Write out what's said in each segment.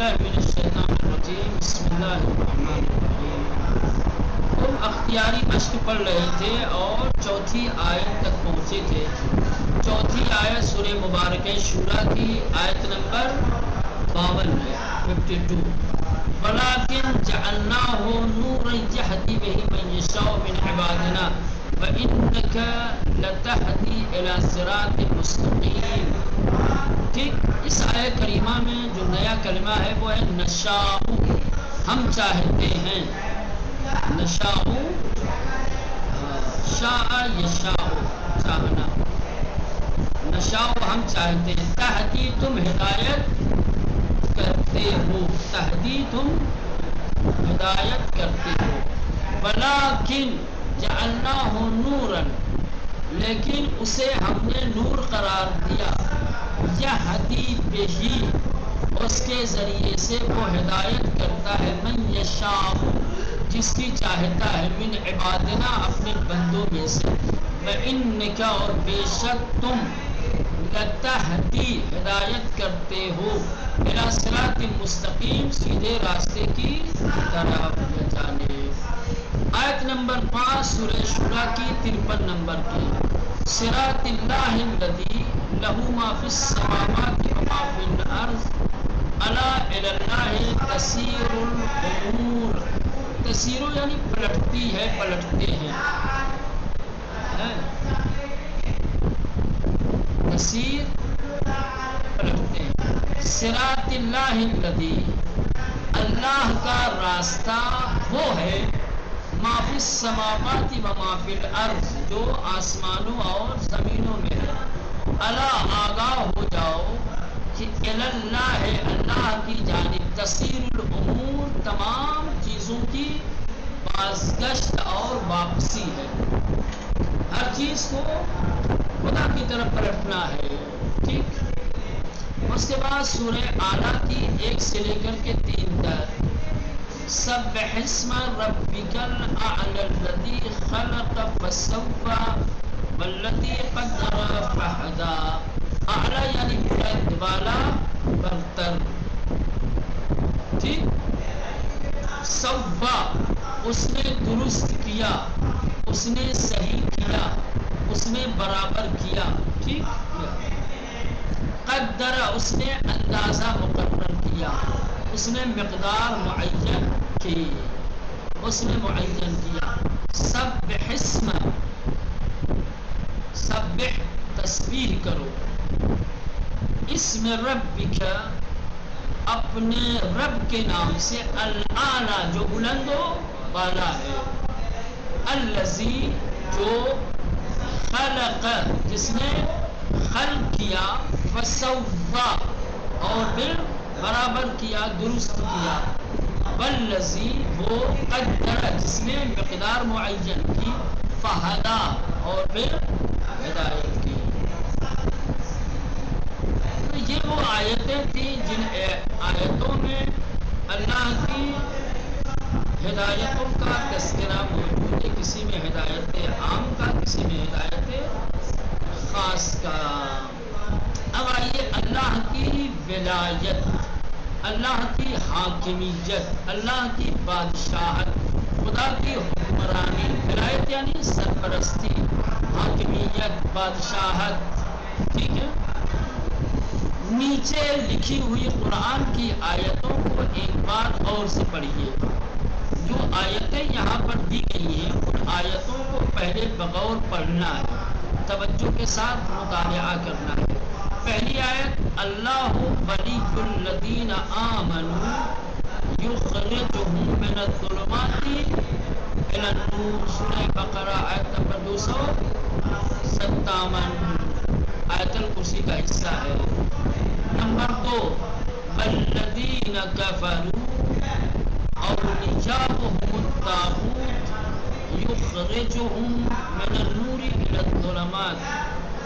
باللہ من الشیطان الرجیم بسم اللہ الرحمن الرحیم۔ تم اختیاری مشق پڑھ رہے تھے اور چوتھی آیت تک پہنچے تھے۔ چوتھی آیت سورہ مبارکہ شورا کی آیت نمبر 52 ہے، 52۔ وَلَٰكِن جَعَلْنَاهُ نُورًا يَهْدِي بِهِ مَن يَشَاءُ مِنْ عِبَادِنَا وَإِنَّكَ لَتَهْدِي إِلَىٰ صِرَاطٍ مُّسْتَقِيمٍ۔ ٹھیک، اس آیت کریمہ میں جو نیا کلمہ ہے وہ ہے نشاء، ہم چاہتے ہیں۔ نشاء، شاء یشاء، چاہنا، نشاء ہم چاہتے ہیں۔ تہدی تم ہدایت کرتے ہو، تہدی تم ہدایت کرتے ہو۔ ولیکن جعلناہ نورا، لیکن اسے ہم نے نور قرار دیا۔ یہدی بہی، اس کے ذریعے سے وہ ہدایت کرتا ہے، من یشاء، جس کی چاہتا ہے، من عبادنا، اپنے بندوں میں سے۔ وَإِنَّكَ، اور بے شک تم، لَتَہْدِی، ہدایت کرتے ہو، اِلیٰ صِرَاطٍ مستقیم، سیدھے راستے کی طرف جانب۔ آیت نمبر 5 سورہ شورا کی 53 نمبر کی۔ صراط اللہ الذی لہ ما فی السماوات و ما فی الارض الا الی اللہ تسیر الامور۔ تسیر یعنی پلٹتی ہے، پلٹتے ہیں، تسیر پلٹتے ہیں۔ صراط اللہ الذی، اللہ کا راستہ وہ ہے، ما فی السماوات و ما فی الارض، جو آسمانوں اور زمینوں میں ہے۔ الا، آگاہ ہو جاؤ کہ الی اللہ، اللہ کی جانب، تسیر الامور، تمام چیزوں کی بازگشت اور واپسی ہے۔ ہر چیز کو خدا کی طرف پلٹنا ہے۔ ٹھیک، اس کے بعد سورہ اعلیٰ کی 1 سے لے کر کے 3 تک۔ سبح اسم ربک الاعلی الذی خلق فسوی والذی قدر فہدی۔ اعلیٰ یعنی بلند، والا، برتر۔ ٹھیک، سوا، اس نے درست کیا، اس نے صحیح کیا، اس نے برابر کیا۔ ٹھیک، قدر، اس نے اندازہ مقرر کیا، اس نے مقدار معین کی، اس نے معین کیا۔ سبح اسم، سبح، تسبیح کرو، اسم ربک، اپنے رب کے نام سے، الاعلیٰ، جو بلند و بالا ہے، الذی، جو خلق، جس نے خلق کیا، فسوی، اور پھر برابر کیا، درست کیا، والذی، وہ قدر، جس نے مقدار معین کی، فہدی، اور پھر ہدایت کی۔ تو یہ وہ آیتیں تھیں جن آیتوں میں اللہ کی ہدایتوں کا تذکرہ موجود ہے، کسی میں ہدایت عام کا، کسی میں ہدایت خاص کا۔ اب آئیے اللہ کی ولایت، اللہ کی حاکمیت، اللہ کی بادشاہت، خدا کی حکمرانی۔ ولایت یعنی سرپرستی، حاکمیت، بادشاہت۔ ٹھیک ہے، نیچے لکھی ہوئی قرآن کی آیتوں کو ایک بار اور سے پڑھیے۔ جو آیتیں یہاں پر دی گئی ہیں، ان آیتوں کو پہلے بغور پڑھنا ہے، توجہ کے ساتھ مطالعہ کرنا ہے۔ پہلی آیت، اللہ ولی الذین آمنوا یخرجہم من الظلمات الی النور، سورہ بقرہ آیت نمبر 257، آیت الکرسی کا حصہ ہے۔ نمبر 2، والذین کفروا اولیاؤہم الطاغوت یخرجہم من النور الی الظلمات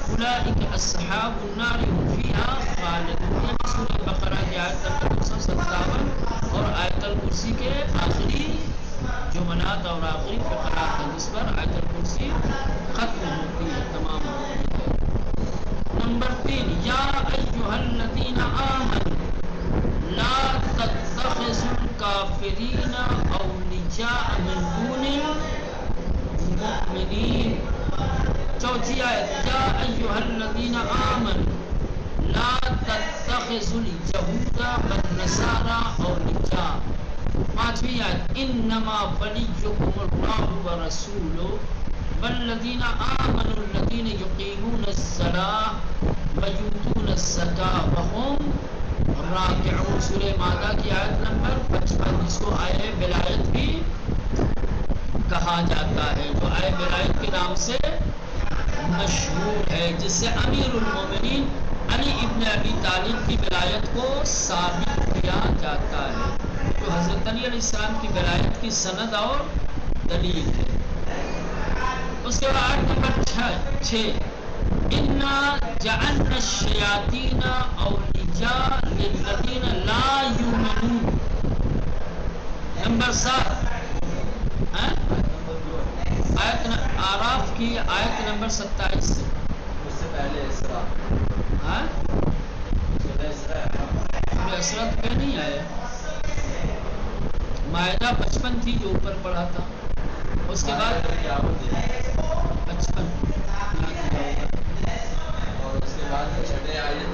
اولئک اصحاب النار هم فیہا خالدون۔ سورہ بقرہ کی آیت نمبر 257 اور آیت الکرسی کے آخری جملات اور آخری فقرات ہیں، جس پر آیت الکرسی ختم ہوتی ہے، تمام ہوتی ہے۔ نمبر 3، یا ایھا الذین آمنوا لا الكافرين أولياء من دون المؤمنين. چوتھی آیت یا ایھا الذین آمنوا لا تتخذوا اليهود والنصارى اولیاء. پانچویں آیت انما ولیکم اللہ ورسولہ والذین آمنوا الذین یقیمون الصلاۃ ویؤتون الزکاۃ وهم راکعون. سورہ مائدہ کی آیت نمبر 55 جس کو آیہ ولایت بھی کہا جاتا ہے، جو آیہ ولایت کے نام سے مشہور ہے، جس سے امیر المومنین علی ابن ابی طالب کی ولایت کو ثابت کیا جاتا ہے، جو حضرت علی علیہ السلام کی ولایت کی سند اور دلیل ہے. اس کے بعد نمبر 6 انا جعلنا الشیاطین اولیاء للذین لا یؤمنون. نمبر 7 آیت آراف کی آیت نمبر 27 سے اس سے پہلے اسراء اسرت پہ نہیں آیا. مائدہ 55 تھی جو اوپر پڑھا تھا، اس کے بعد 55 اور اس کے بعد چھٹے آیت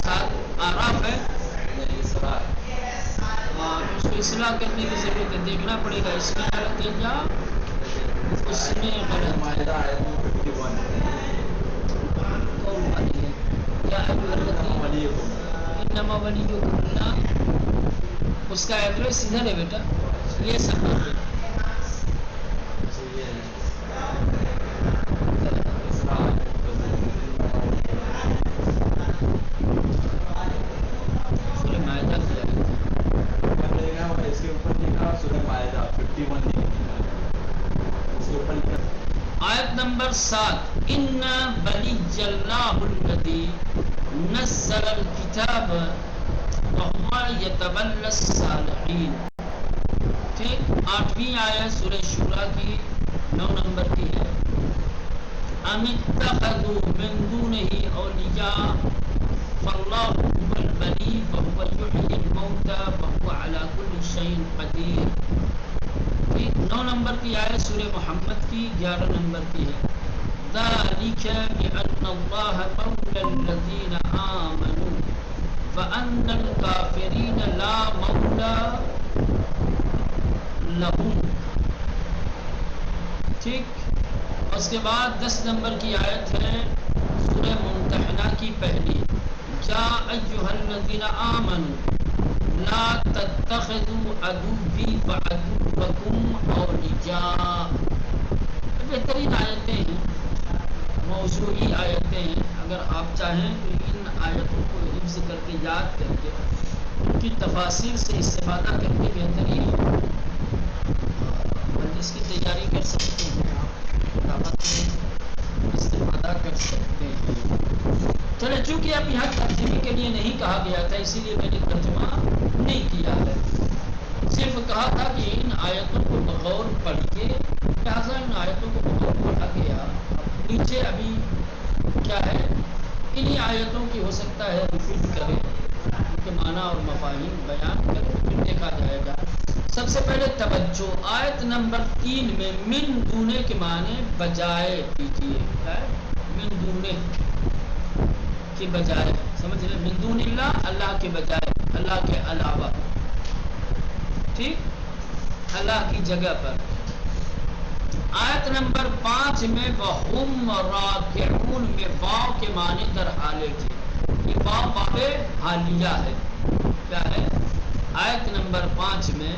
7 آراف ہے. اسراء اس کو اصلاح کرنے کی ضرورت ہے، دیکھنا پڑے گا اس میں غلط ہے یا اس میں غلط. مائدہ آیت 51 قول والی ہے یا ولیکم انما ولیکم اللہ. اس کا ایڈریس ادھر ہے بیٹا، یہ سب آیت نمبر 7 ان ولی اللہ الذی نزل الکتاب وهو یتولی الصالحین. ٹھیک. 8ویں آیت سورہ شورى کی 9 نمبر کی ہے. ام اتخذوا من دونه اولیاء فاللہ هو الولی وهو یحیی الموتى وهو على كل شیء قدیر. 9 نمبر کی آیت سورہ محمد کی 11 نمبر کی ہے. ذَلِكَ بِأَنَّ اللَّهَ مَوْلَى الَّذِينَ آمَنُوا وَأَنَّ الْكَافِرِينَ لَا مَوْلَى لَهُمْ. ٹھیک. اس کے بعد 10 نمبر کی آیت ہے سورہ ممتحنہ کی پہلی یا ایھا الذین آمنوا لا تتخذوا عدوی وعدوکم اولیاء. بہترین آیتیں ہیں، موضوعی آیتیں ہیں. اگر آپ چاہیں تو ان آیتوں کو حفظ کر کے یاد کر کے ان کی تفاسیر سے استفادہ کر کے بہترین اس کی تیاری کر سکتے ہیں، آپ استفادہ کر سکتے ہیں. چلے چونکہ اب یہاں ترجمے کے لیے نہیں کہا گیا تھا اسی لیے میں نے ترجمہ نہیں کیا ہے، صرف کہا تھا کہ ان آیتوں کو بغور پڑھ کے، لہٰذا ان آیتوں کو بغور پڑھا گیا. نیچے ابھی کیا ہے انہی آیتوں کی ہو سکتا ہے ریپیٹ کرے، ان کے معنی اور مفاہیم بیان کرے، پھر دیکھا جائے گا. سب سے پہلے توجہ آیت نمبر 3 میں من دونے کے معنی بجائے کیجیے. من دونے کے بجائے، سمجھ رہے؟ من دون اللہ، اللہ کے بجائے، اللہ کے علاوہ. ٹھیک. اللہ کی جگہ پر. آیت نمبر 5 میں وَهُمْ رَاكِعُونَ میں واو کے معنی در حالے کے، یہ واو باب حالیہ ہے. کیا ہے؟ آیت نمبر 5 میں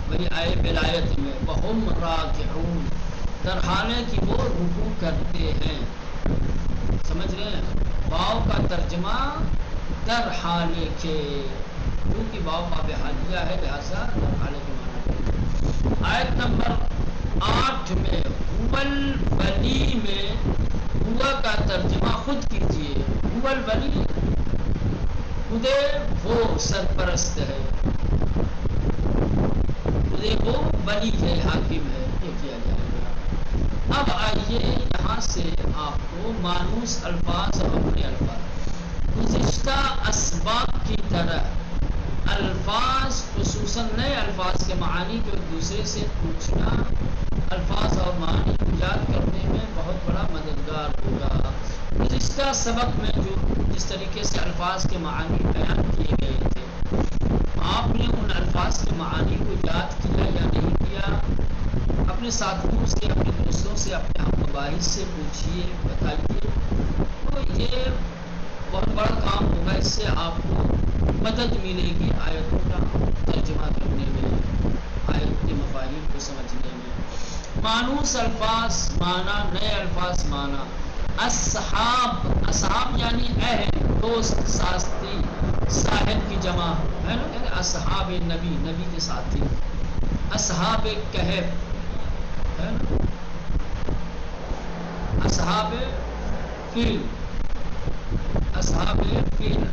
وہی آئے ولایت میں وَهُمْ رَاكِعُونَ در حالے کی وہ رکوع کرتے ہیں. سمجھ رہے ہیں؟ واو کا ترجمہ در حالے کے، کیونکہ واو باب حالیہ ہے لہذا در حالے کے معنی. آیت نمبر 8 میں هو الولی میں ہوا کا ترجمہ خود کیجئے. هو الولی خودے وہ سرپرست ہے، خودے وہ ولی ہے، حاکم ہے. یہ کیا جائے گا. اب آئیے یہاں سے آپ کو مانوس الفاظ اور اپنے الفاظ گزشتہ اسباب کی طرح الفاظ خصوصاً نئے الفاظ کے معانی کو ایک دوسرے سے پوچھنا الفاظ اور معانی ایجاد کرنے میں بہت بڑا مددگار ہوگا۔ گزشتہ سبق میں جو جس طریقے سے الفاظ کے معانی بیان کیے گئے تھے، آپ نے ان الفاظ کے معانی کو یاد کیا یا نہیں کیا؟ اپنے ساتھیوں سے، اپنے دوستوں سے، اپنے ہم مباحث سے پوچھیے، بتائیے، تو یہ بہت بڑا کام ہوگا۔ اس سے آپ کو مدد ملے گی آیتوں کا ترجمہ کرنے میں، آیت کے مفاہیم کو سمجھنے میں۔ مانوس الفاظ مانا، نئے الفاظ مانا۔ اصحاب، اصحاب یعنی اہل، دوست، ساتھی، صاحب کی جمع ہے نا، کہتے ہیں اصحاب نبی، نبی کے ساتھی۔ اصحاب کہف ہے نا، اصحاب فیل، اصحاب فیل۔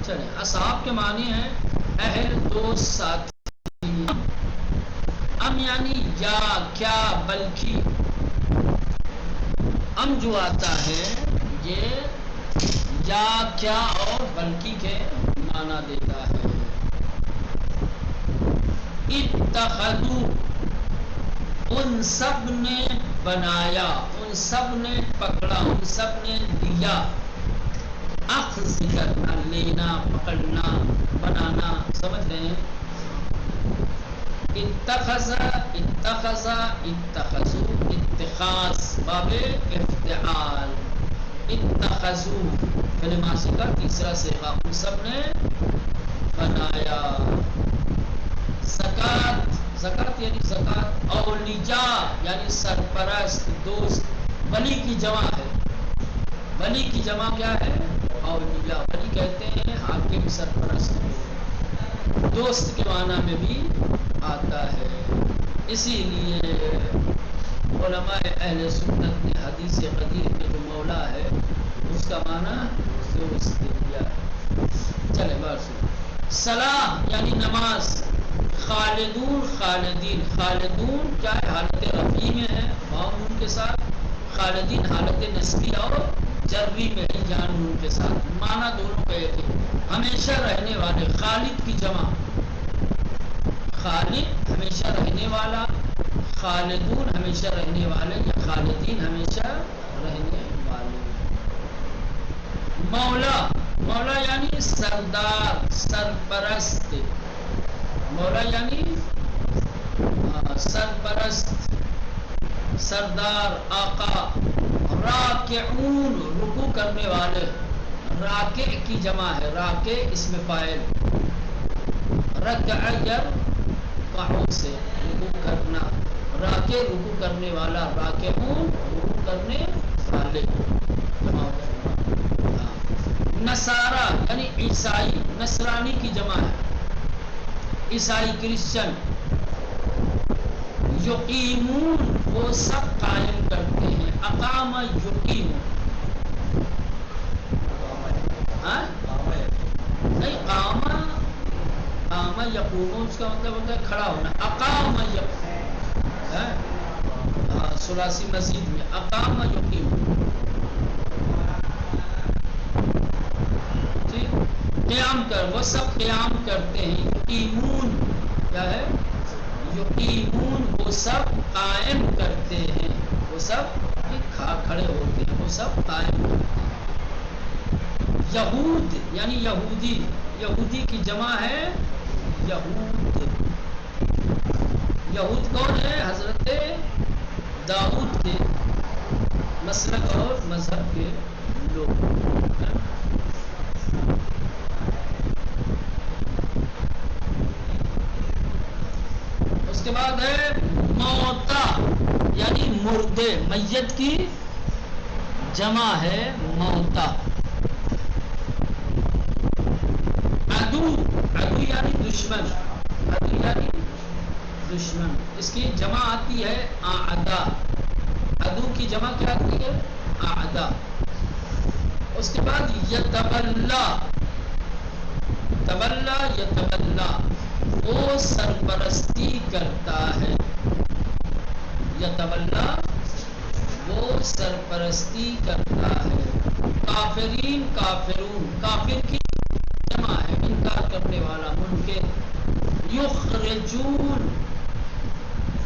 چلیں، اصحاب کے معنی ہیں اہل، دوست، ساتھی۔ ام یعنی یا، کیا، بلکہ۔ ام جو آتا ہے یہ یا، کیا اور بلکہ کے معنی دیتا ہے۔ اتخذوا، ان سب نے بنایا، ان سب نے پکڑا، ان سب نے لیا۔ اخذ کرنا، لینا، پکڑنا، بنانا، سمجھ رہے ہیں؟ اتخذ، اتخذ، اتخذوا، اتخاذ، باب افتعال۔ اتخذوا فعل ماضی کا تیسرا صیغہ، ان سب نے بنایا۔ زکات، زکات یعنی زکات۔ اولیاء یعنی سرپرست، دوست۔ ولی کی جمع ہے، ولی کی جمع کیا ہے؟ اولیاء۔ ولی کہتے ہیں حاکم، سرپرست کو۔ دوست کے معنی میں بھی آتا ہے۔ اسی لیے علماء اہل سنت نے حدیث قدیر میں جو مولا ہے اس کا معنی دوست دیا ہے۔ چلے بات سنو۔ صلاح یعنی نماز۔ خالدون، خالدین۔ خالدون کیا ہے؟ حالت رفعی میں ہے معمول کے ساتھ، خالدین حالت نسبی اور جری میں ہے جان نون کے ساتھ۔ معنی دونوں کا ایک ہے، ہمیشہ رہنے والے۔ خالد کی جمع خالد ہمیشہ رہنے والا، خالدون ہمیشہ رہنے والے، یا خالدین ہمیشہ رہنے والے۔ مولا، مولا یعنی سردار، سرپرست۔ مولا یعنی سرپرست، سردار، آقا۔ راکعون رکوع کرنے والے، راکع کی جمع ہے، راکع اسم فاعل۔ رکع یرکع سے رکوع کرنا، راکع رکوع کرنے والا، راکعون رکوع کرنے والے۔ نصارا یعنی عیسائی، نصرانی کی جمع ہے، عیسائی، کرسچن۔ یقیمون وہ سب قائم کرتے ہیں۔ اقام یقیم، نہیں قام، قام یقوم اس کا مطلب ہوتا ہے کھڑا ہونا۔ اقام یقوم، ثلاثی مزید میں اقام یقیم، قیام کر، وہ سب قیام کرتے ہیں۔ یقیمون کیا ہے؟ یقیمون وہ سب قائم کرتے ہیں، وہ سب کھڑے ہوتے ہیں، وہ سب قائم کرتے ہیں۔ یہود یعنی یہودی، یہودی کی جمع ہے یہود۔ یہود کون ہے؟ حضرت داؤد کے مسلک اور مذہب کے لوگ۔ اس کے بعد ہے موتا یعنی مردے، میت کی جمع ہے موتا۔ عدو، عدو یعنی دشمن، عدو یعنی دشمن، اس کی جمع آتی ہے اعدا۔ عدو کی جمع کیا آتی ہے؟ اعدا۔ اس کے بعد یتولا، تولا یتولا وہ سرپرستی کرتا ہے، یتولا وہ سرپرستی کرتا ہے. کافرین کافرون کافر کی جمع ہے انکار کرنے والا منکر. یخرجون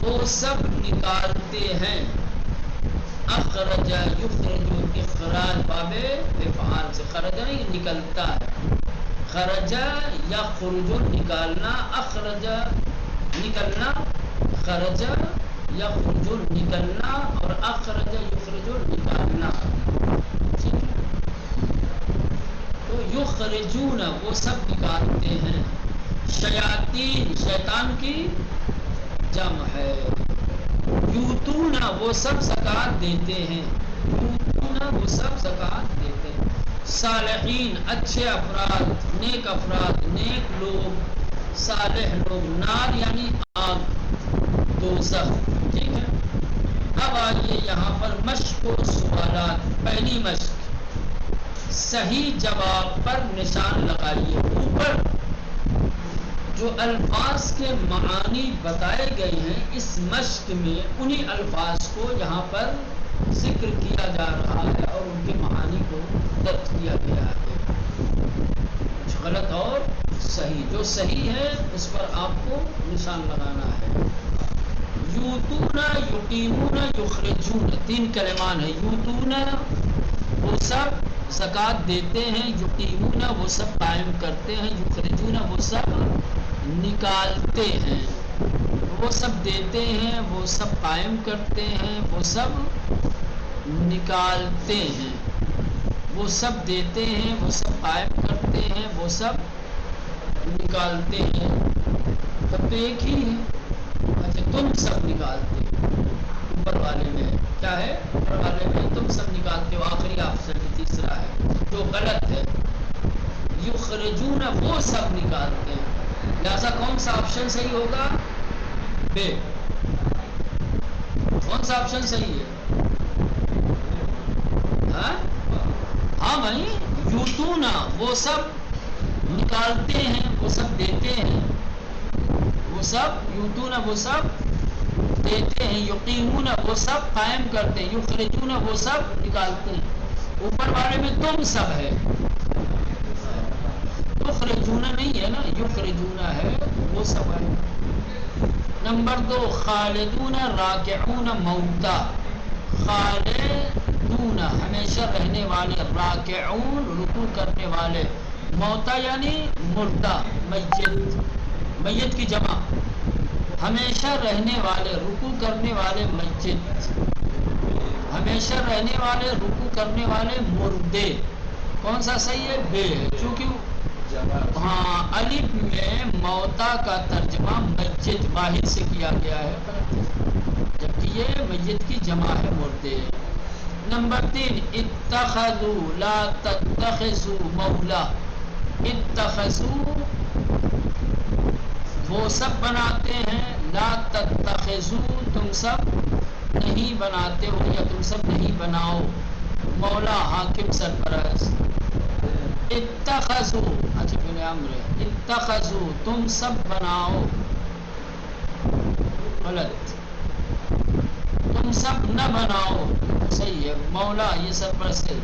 وہ سب نکالتے ہیں. اخرج یخرجو اخراج باب افعال سے خرج نہیں نکلتا ہے. خرج یخرج نکالنا اخرج نکلنا خرج یخرج نکلنا اور اخرج یخرج نکالنا. ٹھیک ہے تو یخرجون وہ سب نکالتے ہیں. شیاطین شیطان کی جمع ہے. یوتون وہ سب زکات دیتے ہیں. یوتون وہ سب زکات دیتے ہیں. صالحین اچھے افراد نیک لوگ صالح لوگ. نار یعنی آگ دوزخ. ٹھیک ہے اب آئیے یہاں پر مشق و سوالات. پہلی مشق صحیح جواب پر نشان لگائیے. اوپر جو الفاظ کے معانی بتائے گئے ہیں اس مشق میں انہی الفاظ کو یہاں پر ذکر کیا جا رہا ہے اور ان کے معانی کو درج کیا گیا ہے. کچھ غلط اور صحیح. جو صحیح ہے اس پر آپ کو نشان لگانا ہے. یوتون یقیمون یخرجون تین کلمان ہیں. یوتون وہ سب زکات دیتے ہیں. یقیمون وہ سب قائم کرتے ہیں. یخرجون وہ سب نکالتے ہیں. وہ سب دیتے ہیں وہ سب قائم کرتے ہیں وہ سب نکالتے ہیں. وہ سب دیتے ہیں وہ سب قائم کرتے ہیں وہ سب نکالتے ہیں. تب تو ایک ہی ہے. اچھا تم سب نکالتے ہو. اوپر والے میں کیا ہے؟ اوپر والے میں تم سب نکالتے ہو. آخری آپشن تیسرا ہے جو غلط ہے. یخرجون وہ سب نکالتے ہیں. لہذا کون سا آپشن صحیح ہوگا؟ بے. کون سا آپشن صحیح ہے؟ ہاں بھائی یوتونا وہ سب نکالتے ہیں وہ سب دیتے ہیں. وہ سب یوتونا وہ سب دیتے ہیں. یقیمون وہ سب قائم کرتے ہیں. یخرجون وہ سب نکالتے ہیں. اوپر والے میں تم سب ہے. یخرجون نہیں ہے نا یخرجون ہے وہ سب ہے. نمبر 2 خالدون راکعون موتا. خالدون ہمیشہ رہنے والے. راکعون رکوع کرنے والے. موتا یعنی مردہ میت کی جمع. ہمیشہ رہنے والے رکوع کرنے والے میت. ہمیشہ رہنے والے رکوع کرنے والے مردے. کون سا صحیح ہے؟ بے ہے. چونکہ ہاں الف میں موتا کا ترجمہ میت واحد سے کیا گیا ہے جبکہ یہ میت کی جمع ہے مردے. نمبر 3 اتخذوا لا تتخذوا مولا. اتخذوا وہ سب بناتے ہیں. لا تتخذوا تم سب نہیں بناتے ہو یا تم سب نہیں بناؤ. مولا حاکم سرپرست. اتخذوا اچھا پھر امر ہے. اتخذوا تم سب بناؤ. غلط. تم سب نہ بناؤ. صحیح ہے. مولا یہ سرپرست ہے.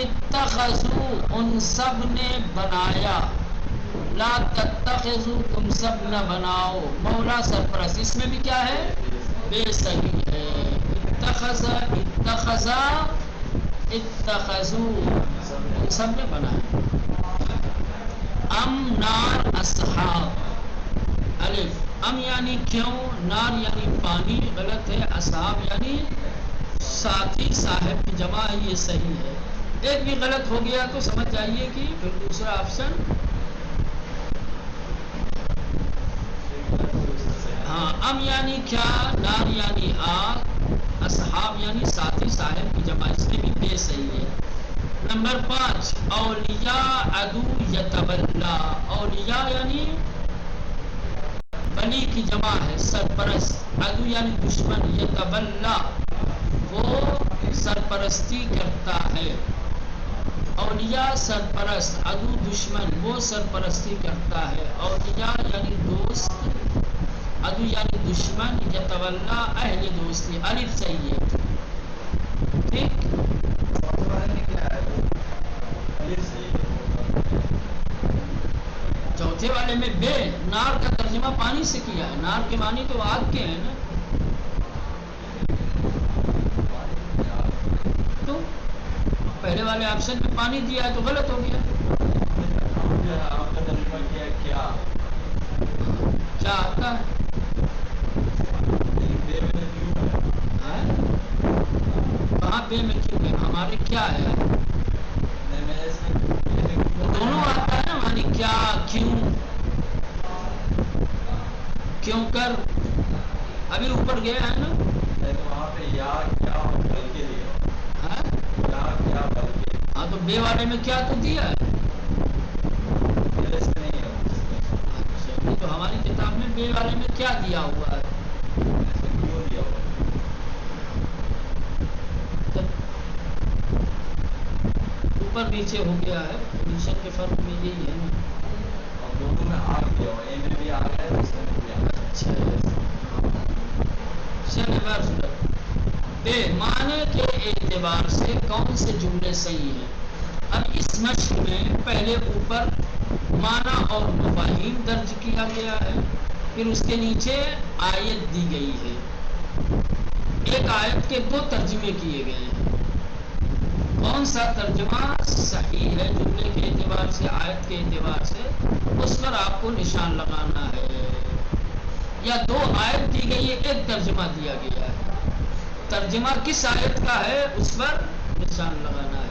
اتخذوا ان سب نے بنایا. لا تتخذوا تم سب نہ بناؤ. مولا سرپرست. اس میں بھی کیا ہے؟ بے صحیح ہے. اتخذا اتخذوا سب نے بنایا. ام نار اصحاب. الف ام یعنی کیوں. نار یعنی پانی غلط ہے. اصحاب یعنی ساتھی صاحب کی جمع ہے. یہ صحیح ہے. ایک بھی غلط ہو گیا تو سمجھ جائیے کہ پھر دوسرا آپشن ہاں. ام یعنی کیا. نار یعنی آگ. اصحاب یعنی ساتھی صاحب کی جمع. اس میں بھی بے صحیح ہے. نمبر 5 اولیاء عدو یتولا. اولیاء یعنی ولی کی جمع ہے سرپرست. عدو یعنی دشمن. یتولا وہ سرپرستی کرتا ہے. اولیاء سرپرست. عدو دشمن وہ سرپرستی کرتا ہے. اولیاء یعنی دوست. عدو یعنی دشمن. یتولا اہل دوستی. الف صحیح ہے. والے میں بے، نار کا ترجمہ پانی سے کیا ہے. نار کے معنی تو آگ کے ہیں نا. تو پہلے والے آپشن میں پانی دیا ہے تو غلط ہو گیا. آپ کا ترجمہ کیا ہے کیا کیا آتا ہے کہاں بے میں کیوں ہے؟ ہمارے کیا ہے؟ دونوں آتا ہے نا معنی کیا، کیوں، کیوں کر. ابھی اوپر گیا ہے نا وہاں پہ یا کیا بلکہ ہاں یا کیا بلکہ ہاں تو بے والے میں کیا تو دیا ہے. نہیں ہے اچھا تو ہماری کتاب میں بے والے میں کیا دیا ہوا ہے؟ کیوں دیا ہوا اوپر نیچے ہو گیا ہے. پوزیشن کے فرق میں یہی ہے نا. اور دونوں میں آگ دیا ہوا، اے میں بھی آ گیا ہے اس میں بھی آ گیا. اچھا چلیے بات سنو. بے معنی کے اعتبار سے کون سے جملے صحیح ہیں؟ اب اس مشق میں پہلے اوپر معنی اور مفاہیم درج کیا گیا ہے، پھر اس کے نیچے آیت دی گئی ہے. ایک آیت کے 2 ترجمے کیے گئے ہیں. کون سا ترجمہ صحیح ہے جملے کے اعتبار سے، آیت کے اعتبار سے، اس پر آپ کو نشان لگانا ہے. یا 2 آیت دی گئی ہے، ایک ترجمہ دیا گیا ہے. ترجمہ کس آیت کا ہے اس پر نشان لگانا ہے.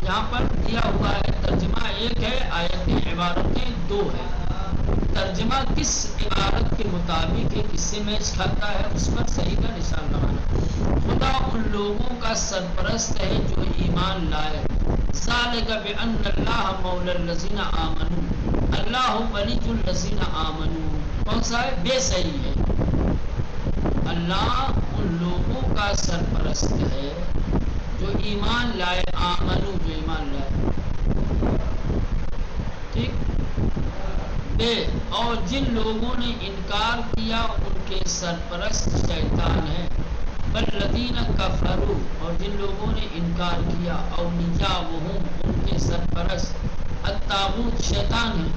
یہاں پر دیا ہوا ہے ترجمہ ایک ہے، آیتیں عبارتیں 2 ہیں. ترجمہ کس عبارت کے مطابق ہے، کس سے میچ کھاتا ہے، اس پر صحیح کا نشان لگانا. خدا ان لوگوں کا سرپرست ہے جو ایمان لائے. ذالک بأن اللہ مولی الذین آمنوا، اللہ ولی الذین آمنوا. کون سا ہے؟ بے صحیح ہے. اللہ ان لوگوں کا سرپرست ہے جو ایمان لائے. آمنو جو ایمان لائے. ٹھیک. بے اور جن لوگوں نے انکار کیا ان کے سرپرست شیطان ہے. والذین کفروا اور جن لوگوں نے انکار کیا، اولیاءہم ان کے سرپرست الطاغوت شیطان ہے.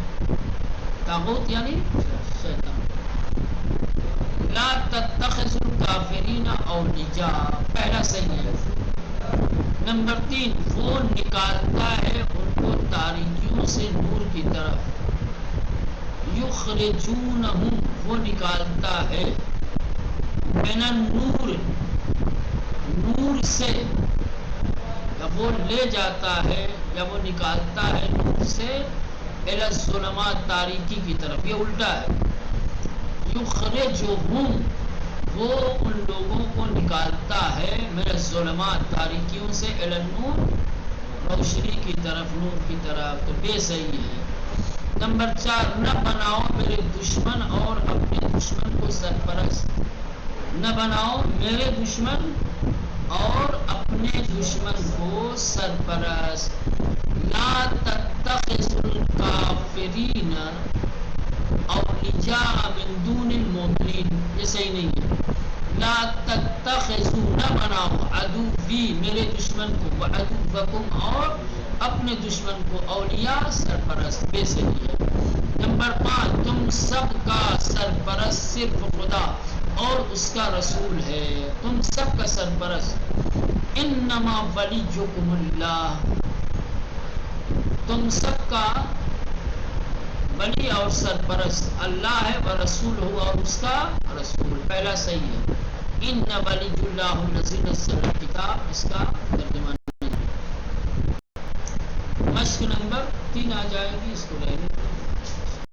طاغوت یعنی شیطان. لا تتخذوا الکافرین اولیاء پہلا صحیح ہے. نمبر 3 وہ نکالتا ہے ان کو تاریکیوں سے نور کی طرف. یخرجونہم وہ نکالتا ہے من النور نور سے، یا وہ لے جاتا ہے یا وہ نکالتا ہے نور سے الی الظلمات تاریکی کی طرف. یہ الٹا ہے. یخرجہم وہ ان لوگوں کو نکالتا ہے من الظلمات تاریکیوں سے الی النور روشنی کی طرف، نور کی طرف. تو بے صحیح ہے. نمبر 4 نہ بناؤ میرے دشمن اور اپنے دشمن کو سرپرست. نہ بناؤ میرے دشمن اور اپنے دشمن کو سرپرست. لا تتخذوا الکافرین اولیاء من دون المؤمنین. یہ صحیح نہیں ہے. لا تتخذوا نہ بناؤ عدوی میرے دشمن کو، وعدوکم اور اپنے دشمن کو، اولیاء سرپرست. بے صحیح ہے. نمبر 5 تم سب کا سرپرست صرف خدا اور اس کا رسول ہے. تم سب کا سرپرست. انما ولیکم اللہ تم سب کا ولی اور سرپرست اللہ ہے، ورسول ہوا اور اس کا رسول. پہلا صحیح ہے. ان ولی اللہ الذی نزل الکتاب اس کا ترجمہ نہیں. مشق نمبر 3 آ جائے گی، اس کو رہنے